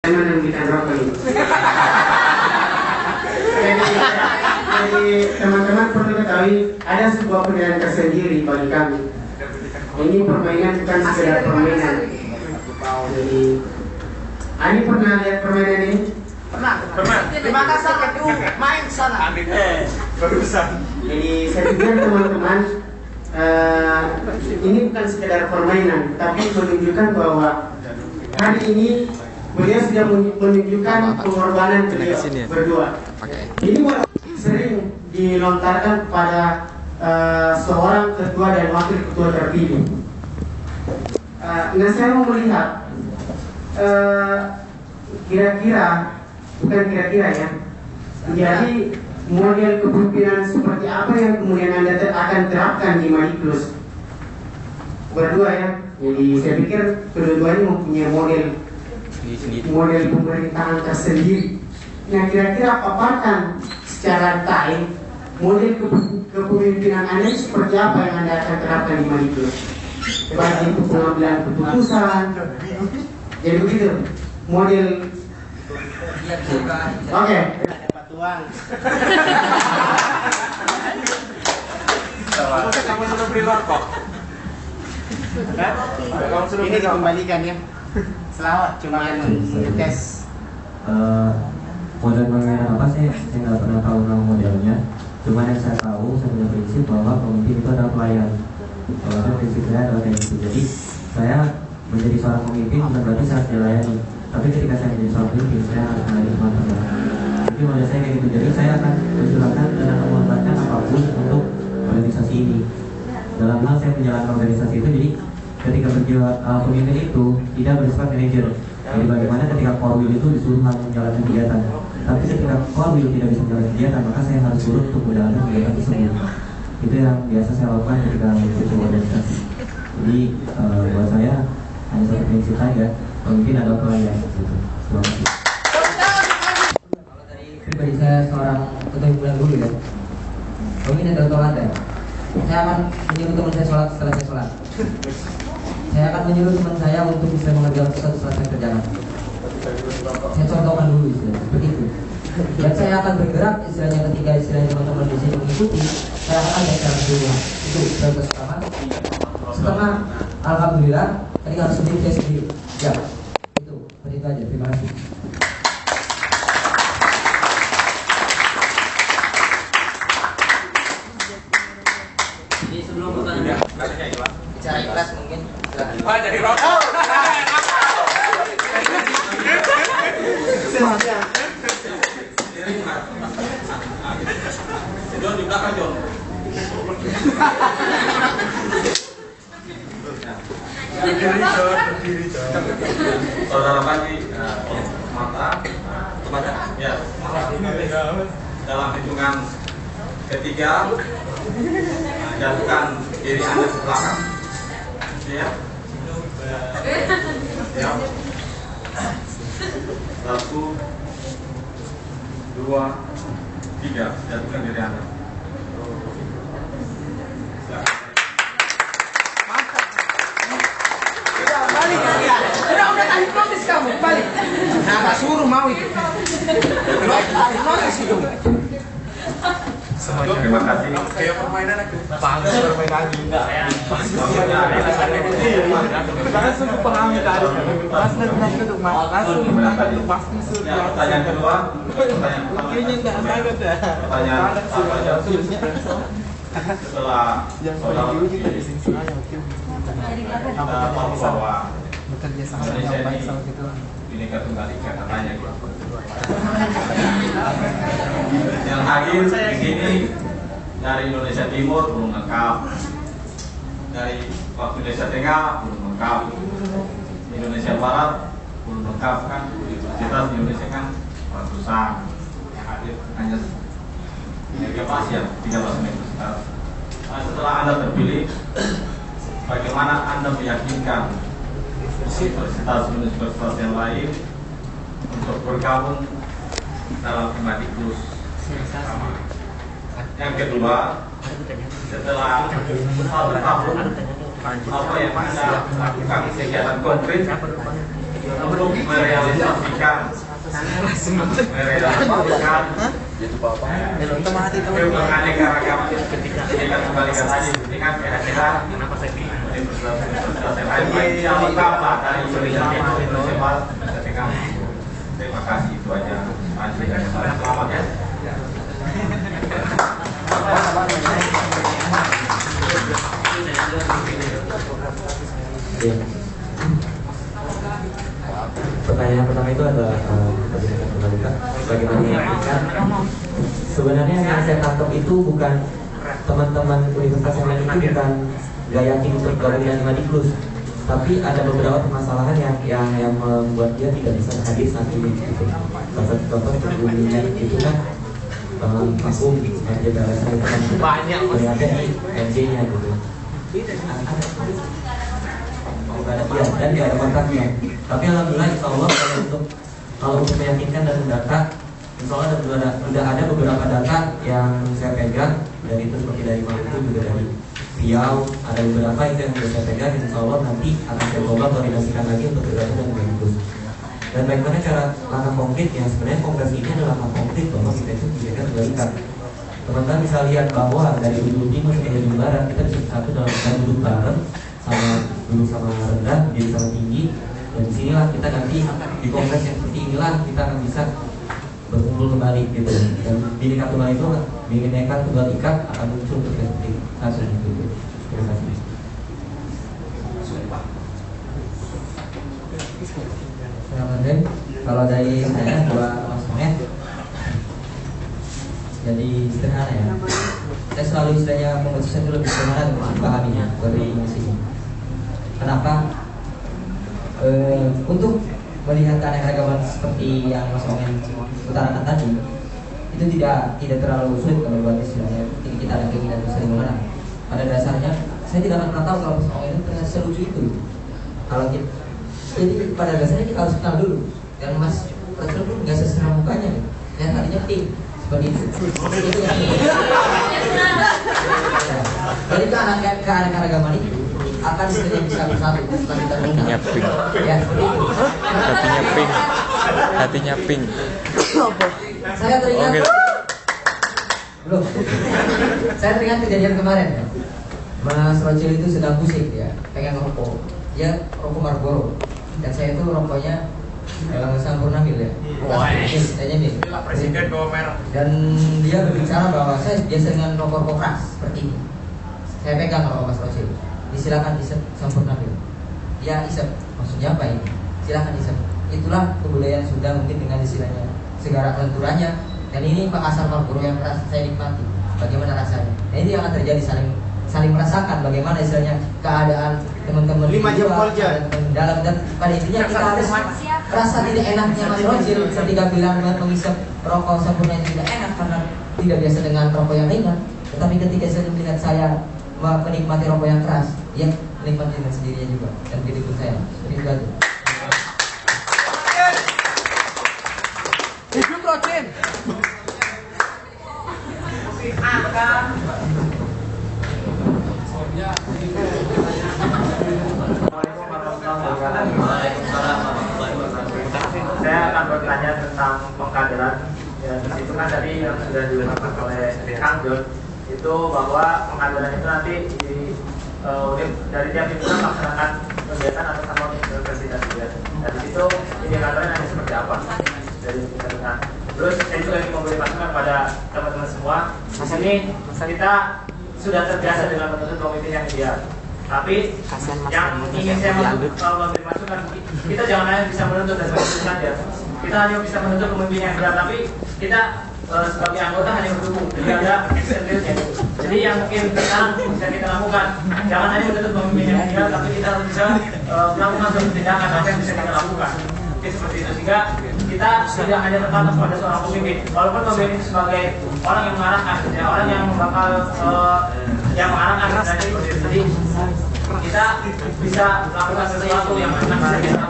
Yang bikin rokok ini. Jadi teman-teman perlu ketahui ada sebuah penilaian tersendiri bagi kami. Ini permainan bukan sekedar permainan. Jadi, Ani pernah lihat permainan ini? Pernah. Di Makassar itu main sana. Barusan. Jadi saya pikir teman-teman ini bukan sekedar permainan, tapi menunjukkan bahwa hari ini beliau sudah menunjukkan pengorbanan beliau berdua. Ini sering dilontarkan pada seorang ketua dan wakil ketua terpilih. Nah, saya mau melihat bukan kira-kira ya. Jadi model kepemimpinan seperti apa yang kemudian Anda akan terapkan di Madikus berdua ya. Jadi saya pikir kedua-duanya mempunyai model pemerintahan tersendiri. Nah, kira-kira paparkan secara time model kepemimpinan Anda seperti apa yang Anda akan terapkan di Madikus, baik itu pengambilan keputusan. Jadi begitu model. Oke. Kamu sudah beri rokok. Ini dikembalikan ya. Selamat, cuma tes. Model permainan apa sih? Saya nggak pernah tahu nama modelnya. Cuma yang saya tahu, saya punya prinsip bahwa pemimpin itu adalah pelayan. Kalau saya prinsip saya adalah kayak gitu. Jadi saya menjadi seorang pemimpin bukan berarti saya harus dilayani. Tapi ketika saya menjadi seorang pemimpin, saya harus melayani teman-teman. Jadi model saya kayak gitu. Jadi saya akan persilakan dan akan mengorbankan apapun untuk organisasi ini. Dalam hal saya menjalankan organisasi itu, jadi ketika pemimpin itu tidak bersifat manajer. Jadi bagaimana ketika core will itu disuruh menjalankan kegiatan, tapi ketika core will tidak bisa menjalankan kegiatan, maka saya harus turun untuk menjalankan kegiatan tersebut. Itu yang biasa saya lakukan ketika mengikuti organisasi. Jadi buat saya hanya satu prinsip saja, pemimpin adalah pelayan. Terima kasih. Kalau dari pribadi saya seorang ketua himpunan dulu ya, pemimpin adalah teladan. Saya akan menyuruh teman saya sholat setelah saya sholat. Saya akan menyuruh teman saya untuk bisa mengerjakan sesuatu setelah saya kerjakan. Saya contohkan dulu istilahnya seperti itu. Dan saya akan bergerak istilahnya ketika istilahnya teman-teman di sini mengikuti, saya akan ada cara dulu. Itu prioritas utama. Setelah alhamdulillah, tadi harus sendiri saya sendiri. Ya, itu seperti itu aja. Terima kasih. Jadi sebelum pertanyaan Bicara ikhlas mungkin. Wah, jadi rokok. John di belakang John. Saudara Pandi, mata, ya. Dalam hitungan ketiga, jatuhkan diri Anda ke belakang. Ya. Ya. 1, 2, 3, jatuhkan diri Anda. Balik ya. Udah tadi notis kamu, balik. Nah, nggak suruh mau itu. Notis itu. Terima kasih. Kayak permainan aku. Bagus permainan enggak. Langsung pahami tadi. Langsung pasti sudah. Pertanyaan kedua. Kayaknya enggak agak dah. Pertanyaan setelah yang saudara kita di sini bahwa bekerja sama Indonesia yang baik ini sama gitu. Bhinneka Tunggal Ika katanya gitu. Yang hadir di sini dari Indonesia Timur belum lengkap, dari Indonesia Tengah belum lengkap, Indonesia Barat belum lengkap kan, universitas di Indonesia kan ratusan, yang hadir hanya 13 universitas. Nah, setelah Anda terpilih, bagaimana Anda meyakinkan universitas yang lain untuk bergabung dalam Madikus? Yang kedua, setelah 1 tahun apa yang Anda lakukan kegiatan konkret untuk merealisasikan keanekaragaman ketika kembalikan tadi ini kan kira-kira utama dari Indonesia terima kasih itu aja. Selamat ya. Pertanyaan pertama itu adalah bagaimana menyampaikan. Sebenarnya yang saya tangkap itu bukan teman-teman universitas yang lain itu bukan gak yakin untuk gabung dengan Madiklus, tapi ada beberapa permasalahan yang membuat dia tidak bisa hadir saat ini. Gitu. Salah satu contoh sebelumnya itu kan vakum meja balasan itu kan Banyak, Mas. ternyata di MJ-nya gitu. Ya, dan tidak ada kontraknya. Tapi alhamdulillah insya Allah kalau untuk meyakinkan dan mendata, insya Allah sudah ada beberapa data yang saya pegang, dan itu seperti dari Maluku juga dari Riau, ada beberapa itu yang sudah saya pegang. Insya Allah nanti akan saya coba koordinasikan lagi untuk bergabung dengan Mendikbud. Dan bagaimana cara langkah konkret yang sebenarnya kongres ini adalah langkah konkret bahwa kita itu menjaga kebalikan. Teman-teman bisa lihat bahwa dari ujung timur sampai ujung barat kita bisa satu dalam duduk bareng, sama rendah jadi sama tinggi, dan disinilah kita nanti di kongres yang seperti inilah kita akan bisa berkumpul kembali gitu. Dan Bhinneka Tunggal itu Bhinneka Tunggal Ika akan muncul seperti satu gitu. Terima kasih. Alhamdulillah. Kalau dari saya buat Mas Monet, jadi sederhana ya. Saya selalu istilahnya memutuskan itu lebih sederhana untuk dipahaminya dari sini. Kenapa? Untuk melihat keanekaragaman seperti yang Mas Ongen utarakan tadi, itu tidak terlalu sulit kalau buat istilahnya kita ada keinginan untuk saling mengenal. Pada dasarnya saya tidak akan pernah tahu kalau Mas Ongen itu ternyata selucu itu. Kalau kita, jadi pada dasarnya kita harus kenal dulu. Dan Mas Rachel pun nggak seserah mukanya, yang tadinya pink seperti itu. Itu yang jadi keanekaragaman itu akan segera bisa bersatu setelah kita mengenal. Ya, seperti itu. Hatinya pink. Saya teringat. Belum. Saya teringat kejadian kemarin. Ya. Mas Rachel itu sedang pusing ya, pengen rokok. Dia rokok Marlboro. Dan saya itu rokoknya Sampurnamil ya. Presiden bawa merah. Dan dia berbicara bahwa saya biasa dengan rokok keras seperti ini. Saya pegang rokok Mas Rachel. Silakan isep Sampurnamil. Dia isep, maksudnya apa ini? Silakan isep. Itulah kebudayaan Sunda mungkin dengan istilahnya segala kelenturannya. Dan ini Pak Asar Marlboro yang keras saya nikmati. Bagaimana rasanya? Nah ini yang akan terjadi saling merasakan bagaimana istilahnya keadaan teman-teman 5 jam kerja dalam, dan pada intinya kita harus rasa tidak enaknya Mas Rojil ketika bilang mengisap rokok Sampurna itu tidak enak karena tidak biasa dengan rokok yang ringan. Tetapi ketika saya melihat saya menikmati rokok yang keras, ya menikmati dengan sendirinya juga. Dan begitu pun saya seperti itu aja. Hidup Rojin. Saya akan bertanya tentang pengkaderan. Ya, itu kan tadi yang sudah dilakukan oleh Kang John itu bahwa pengkaderan itu nanti dari tiap pimpinan melaksanakan kegiatan atau sama universitas juga. Dan di situ indikatornya nanti seperti apa dari pimpinan. Terus saya juga ingin memberi masukan pada teman-teman semua. Di sini kita sudah terbiasa dengan menuntut komite yang ideal. Tapi yang ingin saya memberi masukan, kita jangan hanya bisa menuntut dan seperti saja. Kita hanya bisa menuntut pemimpin yang ideal, tapi kita sebagai anggota hanya mendukung. Jadi ada eksternalnya. Jadi yang mungkin sekarang bisa kita lakukan, jangan hanya menuntut pemimpin yang ideal, tapi kita harus bisa melakukan suatu tindakan apa yang bisa kita lakukan. Oke, seperti itu, sehingga kita tidak hanya terbatas pada seorang pemimpin. Walaupun pemimpin itu sebagai orang yang mengarahkan, ya, orang yang bakal yang mengarahkan, jadi kita bisa melakukan sesuatu yang bisa kita